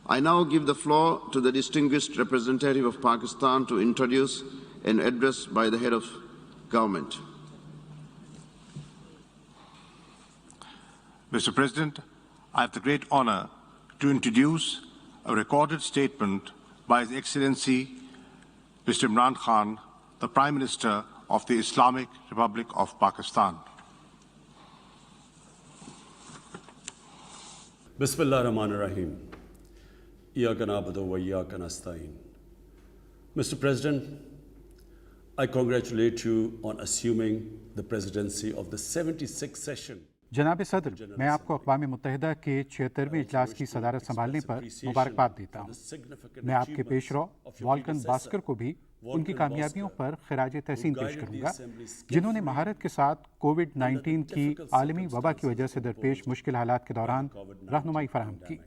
I now give the floor to the distinguished representative of Pakistan to introduce an address by the head of government. Mr. President, I have the great honor to introduce a recorded statement by His Excellency Mr. Imran Khan, the Prime Minister of the Islamic Republic of Pakistan. Bismillah ar-Rahman ar-Rahim. Iyyaka na'budu wa iyyaka nasta'in. Mr. President, I congratulate you on assuming the presidency of the 76th session. जनाब सदर, मैं आपको अक़वाम मुत्तहिदा के 76वें इजलास की सदारत संभालने पर मुबारकबाद देता हूँ। मैं आपके पेशरो वॉल्कन बास्कर को भी उनकी कामयाबियों पर खिराज तहसीन पेश करूँगा, जिन्होंने महारत के साथ कोविड-19 की आलमी वबा की वजह से दरपेश मुश्किल हालात के दौरान रहनुमाई फराहम की।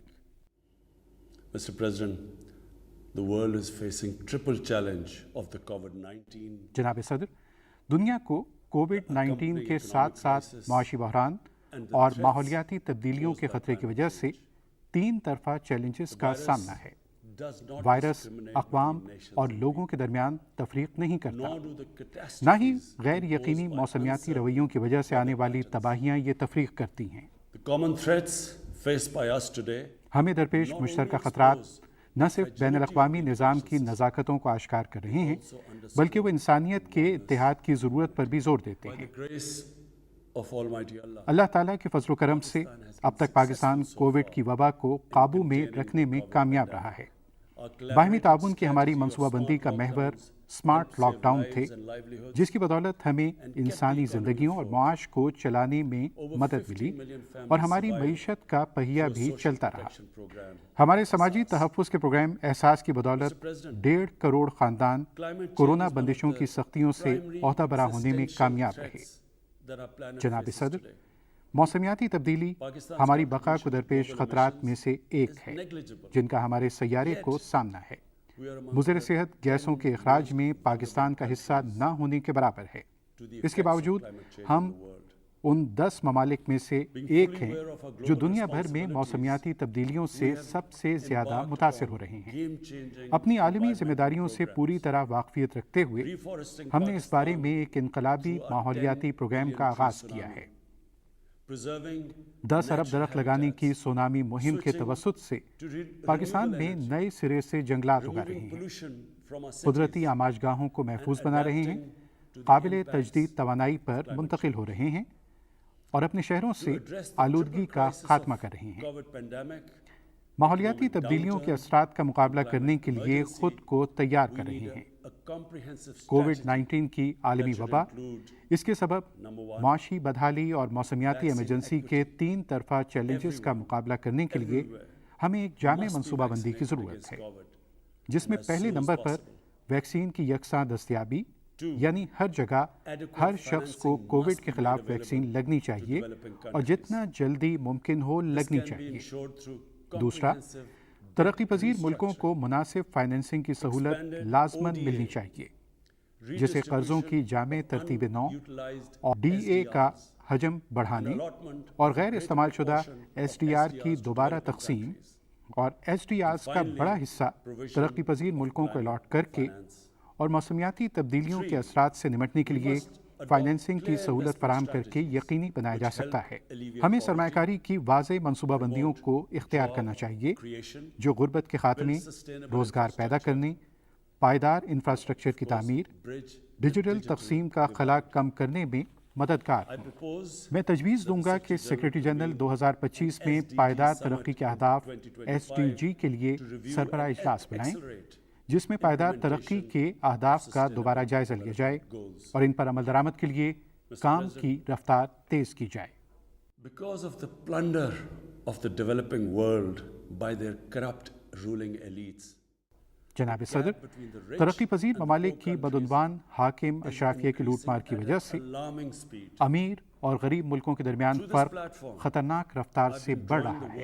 Mr. President, the world is facing triple challenge of the COVID-19. जनाब सदर, दुनिया को कोविड-19 के साथ साथ माशी बहरान और माहौलियाती तब्दीलियों के खतरे की वजह से तीन तरफा चैलेंजेस का सामना है। वायरस अक़वाम और लोगों के दरमियान तफरीक नहीं करता, ना ही गैर यकीनी मौसमियाती रवैयों की वजह से आने वाली तबाहियाँ ये तफरीक करती हैं। हमें दरपेश मुश्तरका ख़तरात न सिर्फ बैनुल-अक़वामी निज़ाम की नज़ाकतों को आश्कार कर रहे हैं, बल्कि वो इंसानियत के इत्तेहाद की ज़रूरत पर भी ज़ोर देते हैं। अल्लाह ताला के फजल करम से अब तक पाकिस्तान कोविड की वबा को काबू में रखने में कामयाब रहा है। बाहमी ताउन की हमारी मनसूबाबंदी का महवर स्मार्ट लॉकडाउन थे, जिसकी बदौलत हमें इंसानी ज़िंदगियों और मुआश को चलाने में मदद मिली और हमारी मईशत का पहिया भी चलता रहा। हमारे समाजी तहफ़्फ़ुज़ के प्रोग्राम एहसास की बदौलत 1.5 करोड़ ख़ानदान कोरोना बंदिशों की सख्तियों से ओहदा बरा होने में कामयाब रहे। जनाब सदर, मौसमियाती तब्दीली हमारी बका को दरपेश ख़तरात में से एक है, जिनका हमारे सैयारे को सामना है। मुज़र सेहत गैसों के अखराज में पाकिस्तान का हिस्सा न होने के बराबर है। इसके बावजूद हम उन 10 ममालिक में से एक हैं जो दुनिया भर में मौसमियाती तब्दीलियों से सबसे ज़्यादा मुतासिर हो रहे हैं। अपनी आलमी जिम्मेदारियों से पूरी तरह वाकफियत रखते हुए हमने इस बारे में एक इनकलाबी माहौलियाती प्रोग्राम का आगाज़ किया है। 10 अरब दरख्त लगाने की सोनामी मुहिम के तवस्सुत से पाकिस्तान में नए सिरे से जंगलात उगा रहे हैं, कुदरती आमाजगाहों को महफूज बना रहे हैं, काबिल तजदीद तवानाई पर मुंतकिल हो रहे हैं और अपने शहरों से आलूदगी का खात्मा कर रहे हैं। माहौलियाती तब्दीलियों के असरात का मुकाबला करने के लिए खुद को तैयार कर रहे हैं। कोविड-19 की आलमी वबा, इसके सबब माशी बदहाली और मौसमियाती एमरजेंसी के तीन तरफा चैलेंजेस का मुकाबला करने के लिए हमें एक जामे मनसूबाबंदी की ज़रूरत है, जिसमें पहले नंबर पर वैक्सीन की यकसां दस्तयाबी, यानी हर जगह हर शख्स को कोविड के खिलाफ वैक्सीन लगनी चाहिए और जितना जल्दी मुमकिन हो लगनी चाहिए। दूसरा, तरक्की पजीर मुल्कों को मुनासिब फाइनेंसिंग की सहूलत लाजमन मिलनी चाहिए, जिसे कर्ज़ों की जामे तरतीब नौ और DA का हजम बढ़ाने और गैर इस्तेमाल शुदा SDR की दोबारा तकसीम और SDRs का बड़ा हिस्सा तरक्की पजीर मुल्कों को अलॉट करके और मौसमियाती तब्दीलियों के असरात से निमटने के लिए फाइनेंसिंग की सहूलत फराहम करके यकीनी बनाया जा सकता है। हमें सरमायाकारी की वाज़ेह मनसूबाबंदियों को इख्तियार करना चाहिए, जो गुर्बत के खात्मे, रोज़गार पैदा करने, पायदार इंफ्रास्ट्रक्चर की तामीर, डिजिटल तकसीम का खला कम करने में मददगार हों। मैं तजवीज़ दूंगा कि सेक्रेटरी जनरल 2025 में पायदार तरक्की के अहदाफ SDG के लिए सरबराह इजलास बुलाएं, जिसमें पायदार तरक्की के अहदाफ का दोबारा जायजा लिया जाए और इन पर अमल दरामद के लिए काम की रफ्तार तेज की जाए। Because of the plunder of the developing world by their corrupt ruling elites. जनाब सदर, तरक्की पजीर ममालिक की बदउनवान हाकिम अशराफिया की लूट मार की वजह से अमीर और गरीब मुल्कों के दरमियान फ़र्क ख़तरनाक रफ्तार से बढ़ रहा है।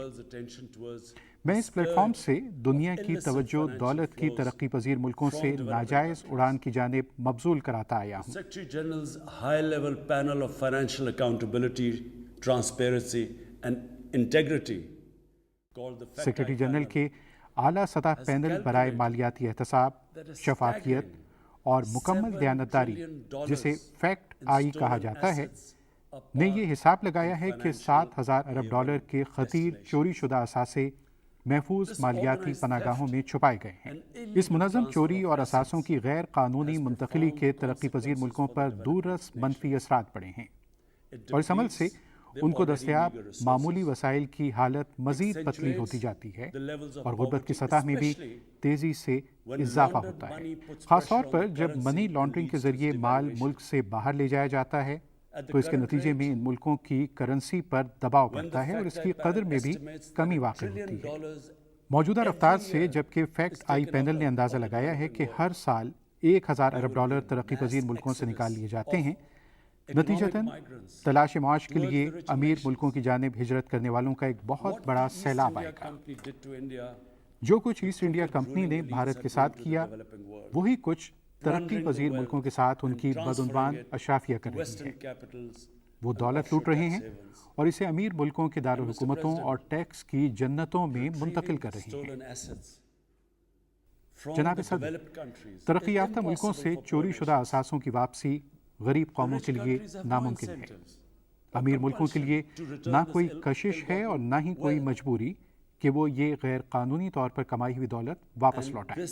मैं इस प्लेटफॉर्म से दुनिया की तवज्जो दौलत की तरक्की पजीर मुल्कों से नाजायज़ उड़ान की जानिब मबजूल कराता आया हूँ। Secretary General's high-level panel of financial accountability, transparency and integrity. Secretary general के اعلیٰ سطح پینل برائے مالیاتی احتساب، شفافیت اور مکمل دیانتداری جسے فیکٹ آئی کہا جاتا ہے نے یہ حساب لگایا ہے کہ 7,000 ارب ڈالر کے خطیر چوری شدہ اثاثے محفوظ مالیاتی پناہ گاہوں میں چھپائے گئے ہیں۔ اس منظم چوری اور اثاثوں کی غیر قانونی منتقلی کے ترقی پذیر ملکوں پر دور رس منفی اثرات پڑے ہیں، اور اس عمل سے ان کو دستیاب معمولی وسائل کی حالت مزید پتلی ہوتی جاتی ہے اور غربت کی سطح میں بھی تیزی سے اضافہ ہوتا ہے، خاص طور پر جب منی لانڈرنگ کے ذریعے مال ملک سے باہر لے جایا جاتا ہے تو اس کے نتیجے میں ان ملکوں کی کرنسی پر دباؤ پڑتا ہے اور اس کی قدر میں بھی کمی واقع ہوتی ہے۔ موجودہ رفتار سے جبکہ فیکٹ آئی پینل نے اندازہ لگایا ہے کہ ہر سال 1,000 ارب ڈالر ترقی پذیر ملکوں سے نکال لیے جاتے ہیں، نتیجتاً تلاش معاش کے لیے امیر ملکوں کی جانب ہجرت کرنے والوں کا ایک بہت بڑا سیلاب آئے گا۔ جو کچھ ایسٹ انڈیا کمپنی نے بھارت کے ساتھ کیا، وہی کچھ ترقی پذیر ملکوں کے ساتھ ان کی بدعنوان اشرافیہ کر رہی ہے۔ وہ دولت لوٹ رہے ہیں اور اسے امیر ملکوں کے دارالحکومتوں اور ٹیکس کی جنتوں میں منتقل کر رہے ہیں۔ جناب صدر، ترقی یافتہ ملکوں سے چوری شدہ اثاثوں کی واپسی غریب قوموں کے لیے ناممکن ہے۔ امیر ملکوں کے لیے نہ کوئی کشش ہے اور نہ ہی کوئی مجبوری کہ وہ یہ غیر قانونی طور پر کمائی ہوئی دولت واپس لوٹائیں۔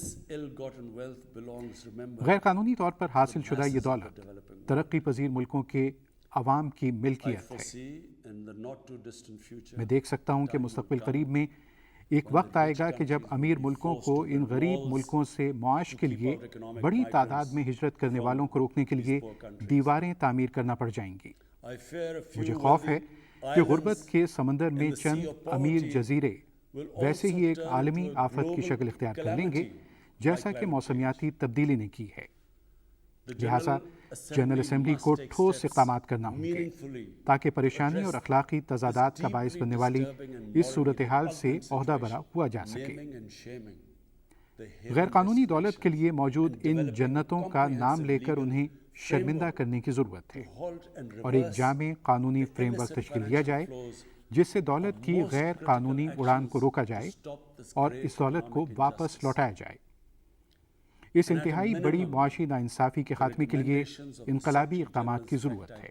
غیر قانونی طور پر حاصل شدہ یہ دولت ترقی پذیر ملکوں کے عوام کی ملکیت ہے۔ میں دیکھ سکتا ہوں کہ مستقبل قریب میں ایک وقت آئے گا کہ جب امیر ملکوں کو ان غریب ملکوں سے معاش کے لیے بڑی تعداد میں ہجرت کرنے والوں کو روکنے کے لیے دیواریں تعمیر کرنا پڑ جائیں گی۔ مجھے خوف ہے کہ غربت کے سمندر میں چند امیر جزیرے ویسے ہی ایک عالمی آفت کی شکل اختیار کر لیں گے جیسا کہ موسمیاتی تبدیلی نے کی ہے۔ لہٰذا جنرل اسمبلی کو ٹھوس اقدامات کرنا ہوں گے تاکہ پریشانی اور اخلاقی تضادات کا باعث بننے والی اس صورتحال سے عہدہ برا ہوا جا سکے۔ غیر قانونی دولت کے لیے موجود ان جنتوں کا نام لے کر انہیں شرمندہ کرنے کی ضرورت ہے اور ایک جامع قانونی فریم ورک تشکیل دیا جائے جس سے دولت کی غیر قانونی اڑان کو روکا جائے اور اس دولت کو واپس لوٹایا جائے۔ اس انتہائی بڑی معاشی ناانصافی کے خاتمے کے لیے انقلابی اقدامات کی ضرورت ہے۔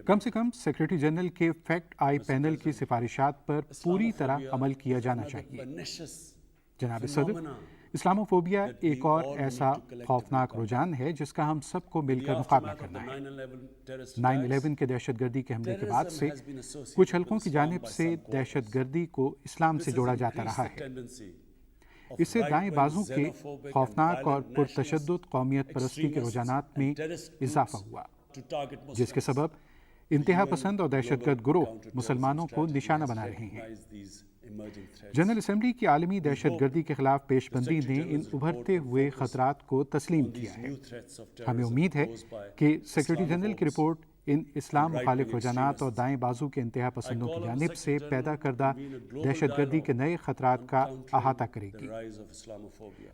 کم سے کم سیکرٹری جنرل کے فیکٹ آئی پینل کی سفارشات پر پوری طرح عمل کیا جانا چاہیے۔ جناب صدر، اسلاموفوبیا ایک اور ایسا خوفناک رجحان ہے جس کا ہم سب کو مل کر مقابلہ کرنا ہے۔ 9/11 کے دہشت گردی کے حملے کے بعد سے کچھ حلقوں کی جانب سے دہشت گردی کو اسلام سے جوڑا جاتا رہا ہے۔ اس سے دائیں بازو کے خوفناک اور پرتشدد قومیت پرستی کے رجحانات میں اضافہ ہوا، جس کے سبب انتہا پسند اور دہشت گرد گروہ مسلمانوں کو نشانہ بنا رہے ہیں۔ جنرل اسمبلی کی عالمی دہشت گردی کے خلاف پیش بندی نے ان ابھرتے ہوئے خطرات کو تسلیم کیا ہے۔ ہمیں امید ہے کہ سیکرٹری جنرل کی رپورٹ ان اسلام مخالف رجحانات اور دائیں بازو کے انتہا پسندوں کی جانب سے پیدا کردہ دہشت گردی کے نئے خطرات کا احاطہ کرے گی۔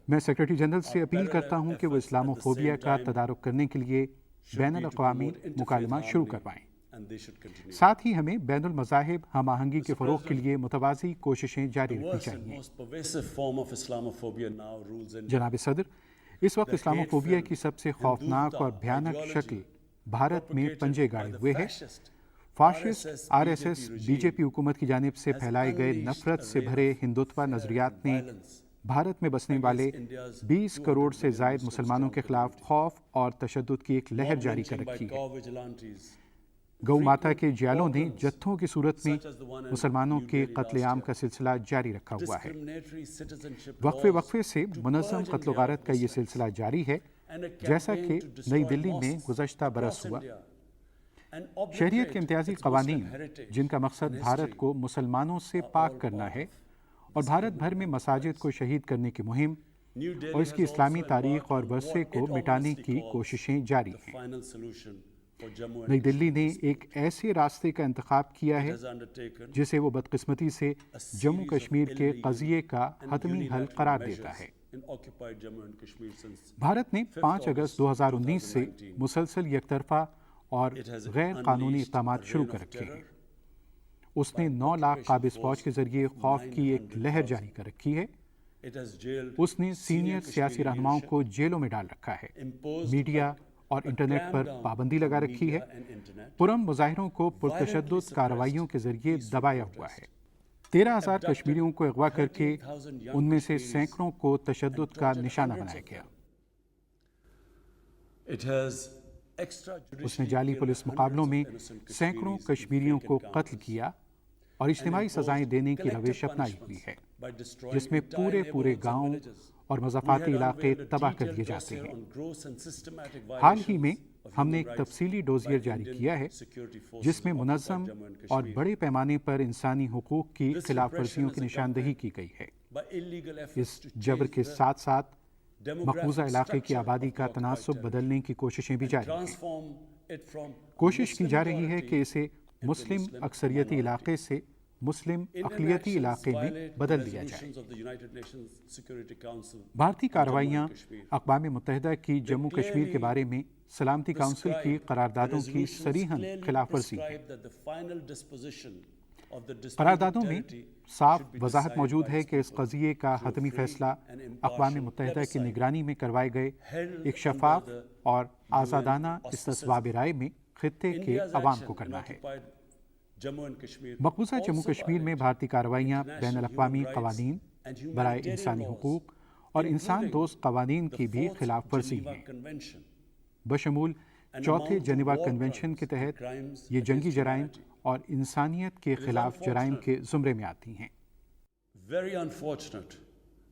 میں سیکرٹری جنرل سے اپیل کرتا ہوں کہ وہ اسلاموفوبیا کا تدارک کرنے کے لیے بین الاقوامی مکالمہ شروع کروائیں۔ ساتھ ہی ہمیں بین المذاہب ہم آہنگی کے فروغ کے لیے متوازی کوششیں جاری رکھنی چاہیے۔ جناب صدر، اس وقت اسلاموفوبیا کی سب سے خوفناک اور بھیانک شکل بھارت میں پنجے گاڑے ہوئے ہے۔ فاشسٹ RSS BJP حکومت کی جانب سے پھیلائے گئے نفرت سے بھرے ہندوتوا نظریات نے بھارت میں بسنے والے 20 کروڑ سے زائد مسلمانوں کے خلاف خوف اور تشدد کی ایک لہر جاری کر رکھی ہے۔ گو ماتا کے جیالوں نے جتھوں کی صورت میں مسلمانوں کے قتل عام کا سلسلہ جاری رکھا ہوا ہے۔ وقفے سے منظم قتل و غارت کا یہ سلسلہ جاری ہے، جیسا کہ نئی دلی میں گزشتہ برس ہوا۔ شہریت کے امتیازی قوانین جن کا مقصد بھارت کو مسلمانوں سے پاک کرنا ہے اور بھارت بھر میں مساجد کو شہید کرنے کی مہم اور اس کی اسلامی تاریخ اور ورثے کو مٹانے کی کوششیں جاری ہیں۔ نئی دلی نے ایک ایسے راستے کا انتخاب کیا ہے جسے وہ بدقسمتی سے جموں کشمیر کے قضیے کا حتمی حل قرار دیتا ہے۔ بھارت نے 5 اگست 2019 سے مسلسل یک طرفہ اور غیر قانونی اقدامات شروع کر رکھے ہیں۔ اس نے 9 لاکھ قابض فوج کے ذریعے خوف کی ایک لہر جاری کر رکھی ہے۔ اس نے سینئر سیاسی رہنماؤں کو جیلوں میں ڈال رکھا ہے، میڈیا اور انٹرنیٹ پر پابندی لگا رکھی ہے، پرامن مظاہروں کو پرتشدد کارروائیوں کے ذریعے دبایا ہوا ہے۔ 13,000 کشمیریوں کو اغوا کر کے ان میں سے سینکڑوں کو تشدد کا نشانہ بنایا گیا۔ اس نے جعلی پولیس مقابلوں میں سینکڑوں کشمیریوں کو قتل کیا اور اجتماعی سزائیں دینے کی روش اپنائی ہوئی ہے، جس میں پورے گاؤں اور مضافاتی علاقے تباہ کر دیے جاتے ہیں۔ حال ہی میں ہم نے ایک تفصیلی ڈوزیر جاری کیا ہے جس میں منظم اور بڑے پیمانے پر انسانی حقوق کی خلاف ورزیوں کی نشاندہی کی گئی ہے۔ اس جبر کے ساتھ ساتھ مقبوضہ علاقے کی آبادی کا تناسب بدلنے کی کوششیں بھی جاری ہیں۔ کوشش کی جا رہی ہے کہ اسے مسلم اکثریتی علاقے سے مسلم اقلیتی علاقے میں بدل دیا جائے۔ بھارتی کارروائیاں اقوام متحدہ کی جموں کشمیر کے بارے میں سلامتی کونسل کی قراردادوں کی صریحاً خلاف ورزی ہے۔ قراردادوں میں صاف وضاحت موجود ہے کہ اس قضیے کا حتمی فیصلہ اقوام متحدہ کی نگرانی میں کروائے گئے ایک شفاف اور آزادانہ استصواب رائے میں خطے کے عوام کو کرنا ہے۔ مقبوضہ جموں کشمیر میں بھارتی کارروائیاں بین الاقوامی قوانین برائے انسانی حقوق اور انسان دوست قوانین کی بھی خلاف ورزی ہیں، بشمول چوتھے جنیوا کنونشن کے تحت یہ جنگی جرائم اور انسانیت کے خلاف جرائم کے زمرے میں آتی ہیں۔ Very unfortunate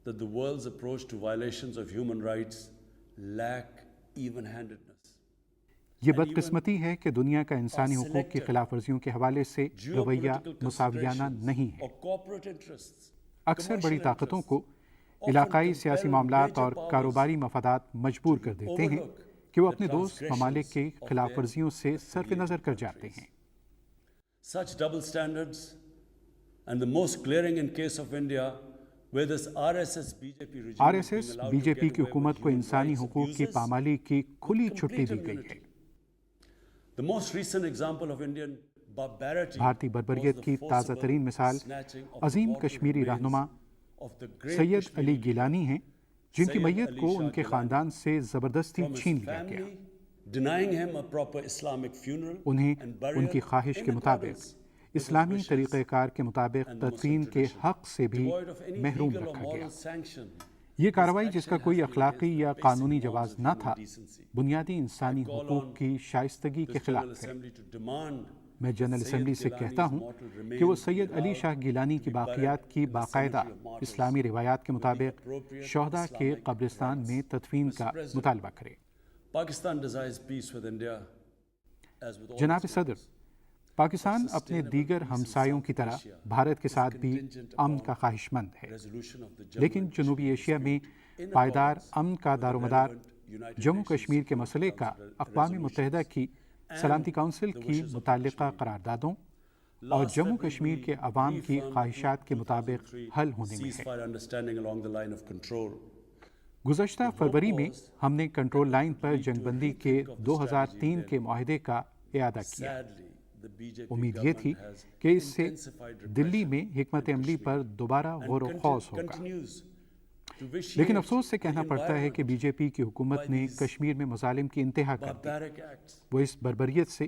that the world's approach to violations of human rights lack even-handedness. یہ بدقسمتی ہے کہ دنیا کا انسانی حقوق کی خلاف ورزیوں کے حوالے سے رویہ مساویانہ نہیں ہے۔ اکثر بڑی طاقتوں کو علاقائی سیاسی معاملات اور کاروباری مفادات مجبور کر دیتے ہیں کہ وہ اپنے دوست ممالک کی خلاف ورزیوں سے صرف نظر کر جاتے ہیں۔ Such double standards, and the most glaring in case of India, where this RSS-BJP regime RSS B J P کی حکومت کو انسانی حقوق کی پامالی کی کھلی چھٹی دی گئی ہے۔ The most recent example of Indian barbarity بھارتی بربریت کی تازہ ترین مثال عظیم کشمیری رہنما سید علی گیلانی ہیں، جن کی میت کو ان کے خاندان سے زبردستی چھین لیا گیا۔ denying him a proper Islamic funeral انہیں and ان burial کی خواہش کے in مطابق accordance اسلامی with طریقہ wishes کار کے مطابق and تدفین Muslim کے tradition, حق سے بھی devoid of any محروم legal or رکھا گیا۔ moral sanction. یہ کارروائی جس کا کوئی اخلاقی یا قانونی basic جواز norms of نہ human تھا، decency. بنیادی انسانی I call حقوق on کی شائستگی کے this خلاف General ہے۔ Assembly to demand میں جنرل that اسمبلی Sayyid سے Gilani's کہتا ہوں mortal کہ وہ remains Syed be Ali allowed Shah Gilani to کی be buried باقیات کی in the باقاعدہ cemetery of martyrs اسلامی روایات کے with the مطابق appropriate شہداء کے Islamic قبرستان میں rites. تدفین کا Mr. President, مطالبہ کرے۔ Pakistan desires peace with India as with all جناب its صدر، neighbors. پاکستان اپنے دیگر ہمسایوں کی طرح بھارت کے ساتھ بھی امن کا خواہش مند ہے، Resolution of the لیکن جنوبی ایشیا میں پائیدار امن کا دار و مدار جموں کشمیر کے مسئلے کا اقوام متحدہ کی سلامتی کونسل کی متعلقہ قراردادوں اور جموں کشمیر کے عوام کی خواہشات کے مطابق حل ہونے میں ہے۔ ceasefire understanding along the line of control. گزشتہ فروری میں ہم نے کنٹرول لائن پر جنگ بندی کے 2003 کے معاہدے کا اعادہ کیا۔ Sadly, the BJP امید یہ تھی government has کہ اس سے intensified دلی repression میں حکمت عملی پر دوبارہ غور و and خوض ہوگا، continues to vitiate لیکن افسوس سے کہنا the پڑتا ہے کہ بی environment جے پی کی حکومت by نے these کشمیر میں مظالم کی انتہا کر دی۔ barbaric acts. وہ اس بربریت سے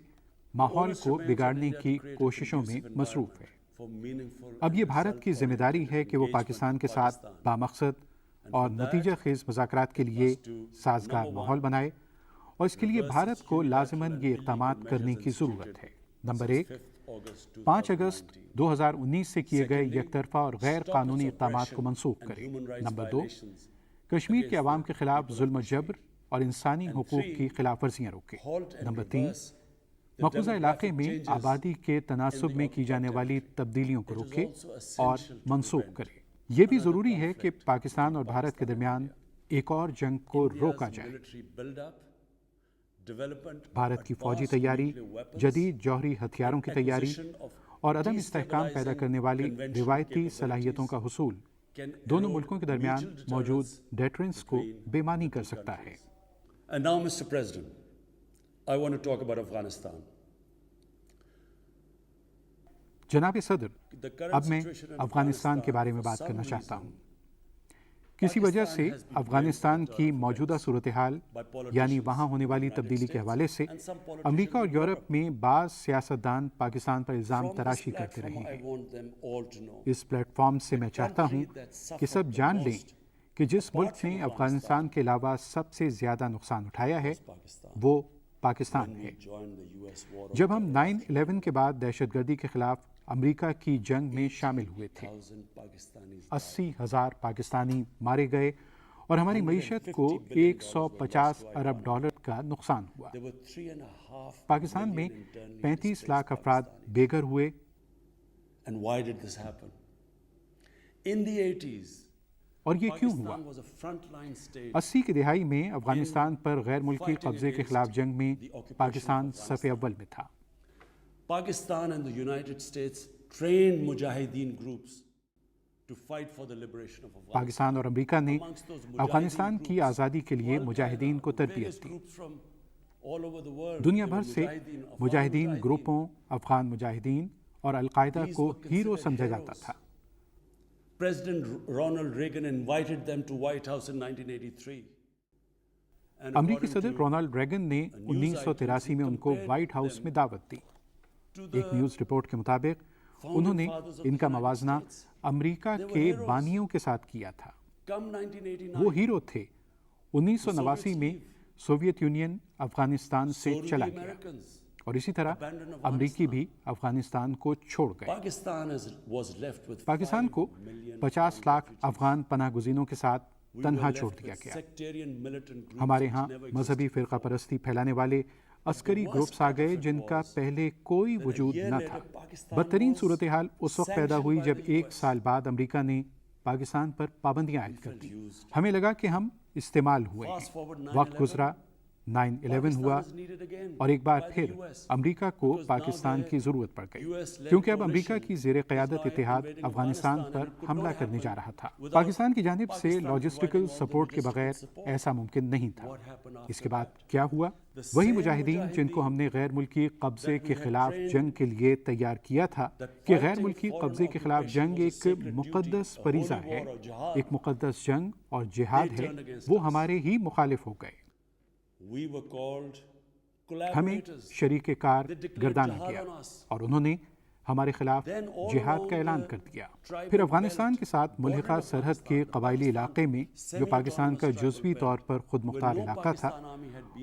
ماحول Onus کو remains on بگاڑنے India to کی create a کوششوں میں conducive مصروف ہے۔ environment for meaningful اب یہ and بھارت کی ذمہ داری ہے کہ وہ engagement پاکستان کے with ساتھ Pakistan. بامقصد اور for that, نتیجہ خیز مذاکرات کے لیے must do سازگار number ماحول one, بنائے، اور اس کے لیے reverse بھارت its کو unilateral لازماً and یہ illegal اقدامات کرنے measures کی ضرورت instituted ہے۔ نمبر since 1، 5th August 5 اگست 2019. 2019 سے کیے گئے Secondly, یک طرفہ اور غیر stop قانونی its اقدامات کو oppression منسوخ and کرے۔ human rights number 2، violations Kashmir کے against عوام the کے خلاف people of ظلم و Kashmir. جبر اور انسانی And حقوق three, کی خلاف ورزیاں روکے۔ halt and number 3، reverse the مقبوضہ علاقے demographic میں changes آبادی کے in تناسب the میں کی جانے occupied والی territory. تبدیلیوں کو It is روکے also اور essential to منسوخ prevent کرے۔ یہ بھی another ضروری ہے کہ conflict پاکستان اور between بھارت کے Pakistan and درمیان India. ایک اور جنگ کو روکا India's جائے۔ military build-up, development of Bharat کی فوجی advanced تیاری، nuclear weapons, جدید جوہری ہتھیاروں کی تیاری acquisition of اور عدم استحکام پیدا کرنے والی destabilizing روایتی conventional صلاحیتوں کا حصول can دونوں erode ملکوں کے درمیان mutual موجود deterrence ڈیٹرنس کو between بے معنی the کر two سکتا ہے۔ countries. And now, Mr. President, I want to talk about Afghanistan. जनाब सदर, अब मैं अफगानिस्तान के बारे में बात करना चाहता हूँ। किसी वजह से अफगानिस्तान की मौजूदा सूरत हाल यानी वहाँ होने वाली तब्दीली के हवाले से अमेरिका और यूरोप में बाज़ सियासतदान पाकिस्तान पर इल्ज़ाम तराशी करते रहे हैं। इस प्लेटफॉर्म से मैं चाहता हूँ कि सब जान लें कि जिस मुल्क ने अफगानिस्तान के अलावा सबसे ज़्यादा नुकसान उठाया है वो पाकिस्तान है। जब हम 9/11 के बाद दहशतगर्दी के खिलाफ अमेरिका की जंग में शामिल हुए थे, 80,000 पाकिस्तानी मारे गए और हमारी मईशत को 150 अरब डॉलर का नुकसान हुआ। पाकिस्तान में 35 लाख अफराद बेघर हुए। और ये क्यों हुआ? 80 की दिहाई में अफगानिस्तान पर गैर मुल्की कब्जे के खिलाफ जंग में पाकिस्तान सफ़े अव्वल में था। Pakistan and the United States trained mujahideen groups to fight for the liberation of Afghanistan. Pakistan और अमेरिका ने अफगानिस्तान की आज़ादी के लिए मुजाहिदीन को तरबियत दी। दुनिया भर से मुजाहिदीन ग्रुपों, अफगान मुजाहिदीन और अल-कायदा को हीरो समझा जाता था। President Ronald Reagan invited them to White House in 1983. अमेरिकी सदर रोनाल्ड रेगन ने 1983 में उनको व्हाइट हाउस में दावत दी। एक न्यूज़ रिपोर्ट के मुताबिक उन्होंने इनका मवाजना अमेरिका के बानियों के साथ किया था। वो हीरो थे। 1989 में सोवियत यूनियन अफगानिस्तान से चला गया और इसी तरह अमेरिकी भी अफगानिस्तान को छोड़ गए। पाकिस्तान को 50 लाख अफगान पनाह गुज़ीनों के साथ तन्हा छोड़ दिया गया। हमारे यहाँ मजहबी फ़िरका परस्ती फैलाने वाले अस्करी ग्रुप्स आ गए जिनका पहले कोई वजूद न था। बदतरीन सूरत हाल उस वक्त पैदा हुई जब 1 साल बाद अमेरिका ने पाकिस्तान पर पाबंदियां आयद कर दी। हमें लगा कि हम इस्तेमाल हुए हैं। वक्त गुजरा, 9/11 हुआ और एक बार फिर अमेरिका को पाकिस्तान की ज़रूरत पड़ गई क्योंकि अब अमेरिका की ज़ेर क़यादत इत्तेहाद अफगानिस्तान पर हमला करने जा रहा था। पाकिस्तान की जानिब से लॉजिस्टिकल सपोर्ट के बगैर ऐसा मुमकिन नहीं था। इसके बाद क्या हुआ? वही मुजाहिदीन जिनको हमने गैर मुल्की कब्जे के खिलाफ जंग के लिए तैयार किया था कि गैर मुल्की कब्जे के खिलाफ जंग एक मुक़द्दस फरीज़ा है, एक मुक़द्दस जंग और जिहाद है, वो हमारे ही मुखालिफ हो गए। हमें शरीके कार गर्दाना किया और उन्होंने हमारे खिलाफ जिहाद का ऐलान कर दिया। फिर अफगानिस्तान के साथ मुल्हिका सरहद के कबायली इलाके में जो पाकिस्तान का जुज़वी तौर पर खुद मुख्तार इलाका था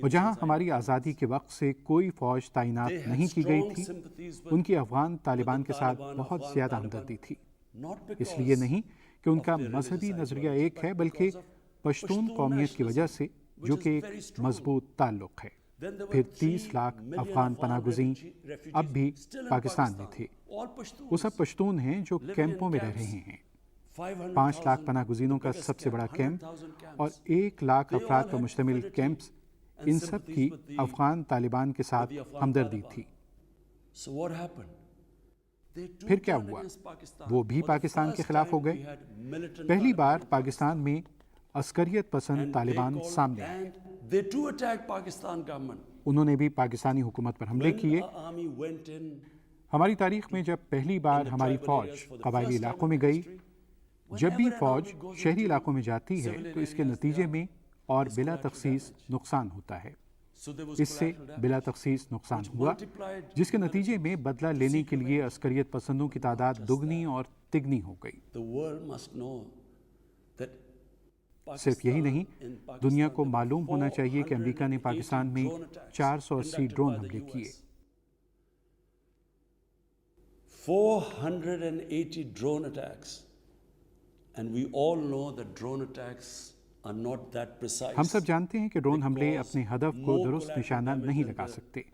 और जहां हमारी आज़ादी के वक्त से कोई फ़ौज तैनात नहीं की गई थी, उनकी अफगान तालिबान के साथ बहुत ज़्यादा हमदर्दी थी। इसलिए नहीं कि उनका मजहबी नज़रिया एक है, बल्कि पश्तून कौमियत की वजह से जो कि एक मजबूत ताल्लुक़ है। फिर 30 लाख अफगान पनाहगुज़ीन अब भी पाकिस्तान में थे। वो सब पश्तून हैं जो कैंपों में रह रहे हैं। 5 लाख पनाहगुज़ीनों का सबसे बड़ा कैंप और 1 लाख अफराद पर मुश्तमिल कैंप्स, इन सब की अफगान तालिबान के साथ हमदर्दी थी। फिर क्या हुआ? वो भी पाकिस्तान के खिलाफ हो गए। पहली बार पाकिस्तान में अस्करियत पसंद तालिबान सामने आए। उन्होंने भी पाकिस्तानी हुकूमत पर हमले किए। हमारी तारीख में जब पहली बार हमारी फ़ौज कबायली इलाकों में गई, जब भी फ़ौज शहरी इलाकों में जाती है तो इसके नतीजे में और बिला तखसीस नुकसान होता है। इससे बिला तखसीस नुकसान हुआ, जिसके नतीजे में बदला लेने के लिए अस्करियत पसंदों की तादाद दुगनी और तिगनी हो गई। सिर्फ यही नहीं, दुनिया को मालूम होना चाहिए कि अमेरिका ने पाकिस्तान में 480 ड्रोन हमले किए। 480 drone attacks, and we all know that drone attacks are not that precise. हम सब जानते हैं कि ड्रोन हमले अपने हदफ को दुरुस्त निशाना नहीं लगा सकते।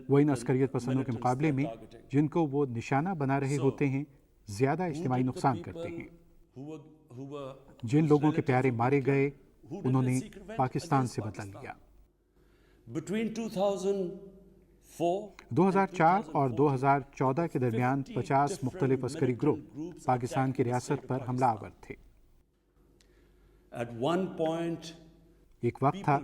वो इन अस्करियत पसंदों के मुकाबले में जिनको वो निशाना बना रहे होते हैं ज़्यादा इज्तिमाई नुकसान करते हैं। जिन लोगों के प्यारे मारे गए, उन्होंने पाकिस्तान से बदला लिया। 2004 और 2014 के दरमियान 50 मुख्तलिफ अस्करी ग्रुप पाकिस्तान की रियासत पर हमलावर थे। एक वक्त था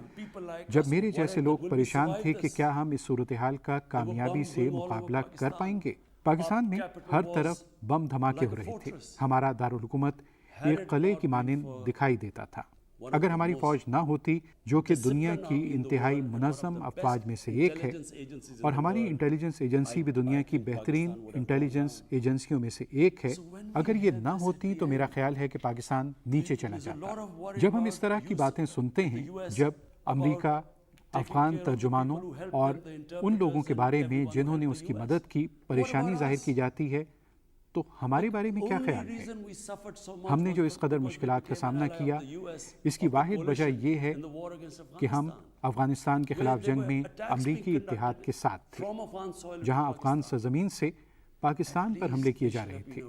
जब मेरे जैसे लोग परेशान थे कि क्या हम इस सूरत हाल का कामयाबी से मुकाबला कर पाएंगे। पाकिस्तान में हर तरफ बम धमाके हो रहे थे। हमारा दारुल हुकूमत एक किले की मानिंद दिखाई देता था। अगर हमारी फौज ना होती, जो कि दुनिया की इंतहाई मुनज़्ज़म अफवाज में से एक है, और हमारी इंटेलिजेंस एजेंसी भी दुनिया की बेहतरीन इंटेलिजेंस एजेंसियों में से एक है, अगर ये ना होती तो मेरा ख्याल है कि पाकिस्तान नीचे चला जाता। जब हम इस तरह की बातें सुनते हैं, जब अमेरिका अफगान तर्जुमानों और उन लोगों के बारे में जिन्होंने उसकी मदद की परेशानी जाहिर की जाती है, तो हमारे बारे में क्या ख्याल है? हमने जो इस कदर मुश्किलात का सामना किया, इसकी वाहिद वजह यह है कि हम अफगानिस्तान के खिलाफ जंग में अमरीकी इत्तेहाद के साथ थे, जहां अफगान सरजमीन से पाकिस्तान पर हमले किए जा रहे थे।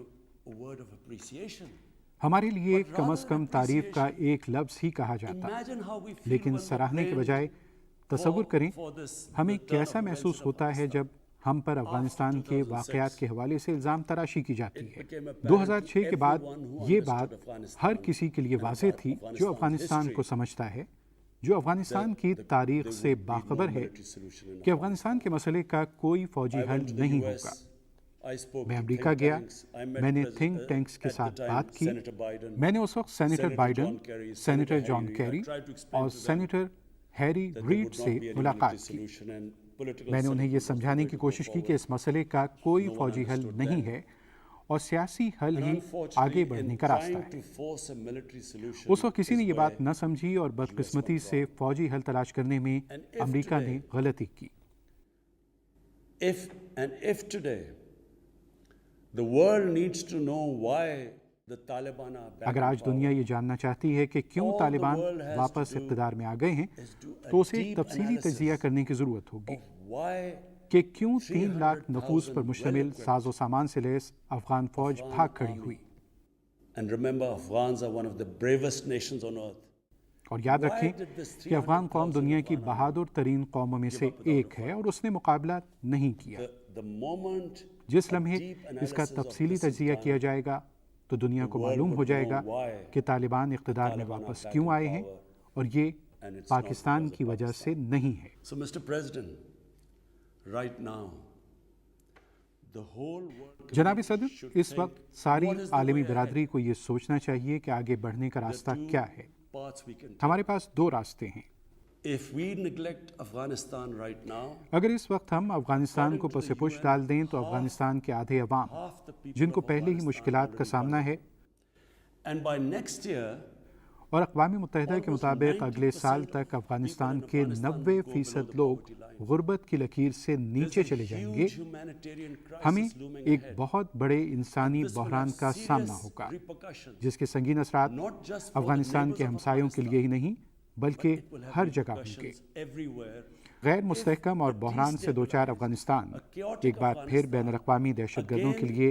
हमारे लिए कम अज़ कम तारीफ का एक लफ्ज़ ही कहा जाता, लेकिन सराहने के बजाय तसव्वुर करें हमें कैसा महसूस होता है जब हम पर अफगानिस्तान के वाक़यात के हवाले से इल्ज़ाम तराशी की जाती है। 2006 के बाद ये बात हर किसी के लिए वाज़ेह थी जो अफगानिस्तान को समझता है, जो अफगानिस्तान की तारीख से बाखबर है, कि अफगानिस्तान के मसले का कोई फ़ौजी हल नहीं होगा। मैं अमेरिका गया, मैंने थिंक टैंक्स के साथ बात की। मैंने उस वक्त senator Biden, senator John Kerry और सेनेटर हैरी रीड से मुलाकात की। मैंने उन्हें यह समझाने की कोशिश की कि इस मसले का कोई फौजी हल नहीं है और सियासी हल ही आगे बढ़ने का रास्ता है। उस वक्त किसी ने ये बात न समझी और बदकिस्मती से फौजी हल तलाश करने में अमेरिका ने गलती की। अगर आज दुनिया ये जानना चाहती है कि क्यों तालिबान वापस इक़्तिदार में आ गए हैं, तो उसे एक तफसीली तज्ज़िया करने की ज़रूरत होगी कि क्यों 3 लाख नफूस पर मुश्तमिल साजो सामान से लैस अफगान फौज भाग खड़ी हुई। और याद रखें कि अफगान कौम दुनिया की बहादुर तरीन कौमों में से एक है और उसने मुकाबला नहीं किया। जिस लम्हे इसका तफसीली तज्ज़िया किया जाएगा तो दुनिया को मालूम हो जाएगा कि तालिबान इक़्तिदार में वापस क्यों आए हैं, और ये पाकिस्तान की वजह से नहीं है। जनाब सदर, इस वक्त सारी आलमी बिरादरी को ये सोचना चाहिए कि आगे बढ़ने का रास्ता क्या है। हमारे पास 2 रास्ते हैं। अगर इस वक्त हम अफगानिस्तान को पसेपुश डाल दें तो अफगानिस्तान के आधे अवाम, जिनको पहले ही मुश्किलात का सामना है, और अक़वाम मुत्तहिदा के मुताबिक अगले साल तक अफगानिस्तान के 90% लोग गुर्बत की लकीर से नीचे चले जाएंगे, हमें एक बहुत बड़े इंसानी बहरान का सामना होगा, जिसके संगीन असरात अफगानिस्तान के हमसायों के लिए ही नहीं बल्कि हर जगह होंगे। गैर मुस्तहकम और बहरान से 2-4 अफगानिस्तान एक बार फिर बैन अक़वामी दहशतगर्दों के लिए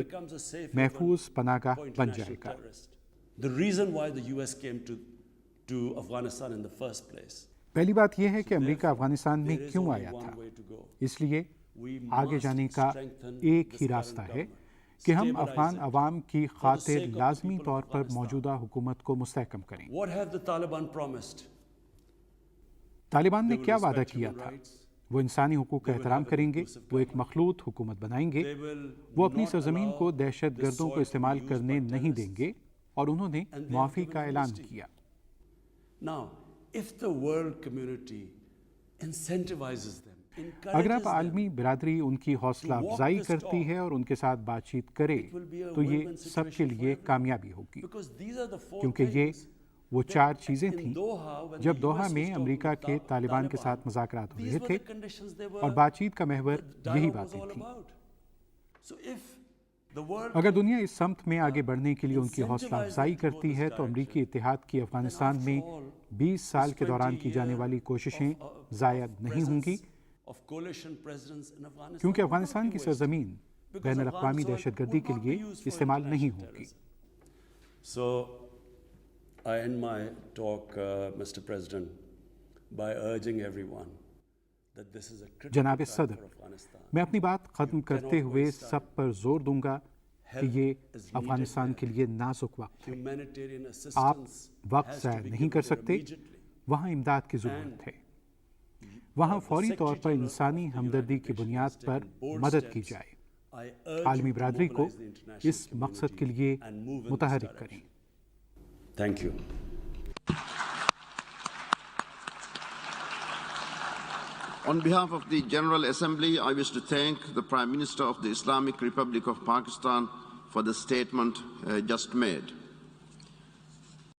महफूज पनाहगाह बन जाएगा। पहली बात यह है कि अमेरिका अफगानिस्तान में क्यों आया था। इसलिए आगे जाने का एक ही रास्ता है कि हम अफगान अवाम की खातिर लाजमी तौर पर मौजूदा हुकूमत को मुस्तहकम करें। तालिबान ने क्या वादा किया था? वो इंसानी हुकूक का एहतराम करेंगे, वो एक मखलूत हुकूमत बनाएंगे, वो अपनी सरजमीन को दहशत गर्दों को इस्तेमाल करने नहीं देंगे, और उन्होंने मुआफ़ी का ऐलान किया। अगर अब आलमी बिरादरी उनकी हौसला अफजाई करती है और उनके साथ बातचीत करे तो ये सबके लिए कामयाबी होगी, क्योंकि ये वो 4 चीज़ें थीं जब दोहा में अमेरिका के तालिबान के साथ मुज़ाकरात हो रहे थे, और बातचीत का महवर यही बातें थीं। अगर दुनिया इस समत में आगे बढ़ने के लिए उनकी हौसला अफजाई करती है तो अमरीकी इत्तेहाद की अफगानिस्तान में 20 साल के दौरान की जाने वाली कोशिशें ज़ाया नहीं होंगी, क्योंकि अफगानिस्तान की सरजमीन बैन अक़वामी दहशतगर्दी के लिए इस्तेमाल नहीं होगी। I end my talk, Mr. President, by urging everyone that this is a critical जनाब time सदर, for Afghanistan. मैं अपनी बात ख़त्म करते हुए सब पर जोर दूंगा कि ये अफगानिस्तान के लिए नाजुक वक्त है। Humanitarian आप assistance वक्त has to ज़ाया be नहीं कर given सकते, immediately. वहाँ इमदाद की ज़रूरत है। वहाँ फौरी तौर पर इंसानी हमदर्दी की बुनियाद पर मदद की जाए। عالمی برادری کو اس مقصد کے لیے متحرک کریں۔ Thank you. On behalf of the General Assembly, I wish to thank the Prime Minister of the Islamic Republic of Pakistan for the statement just made.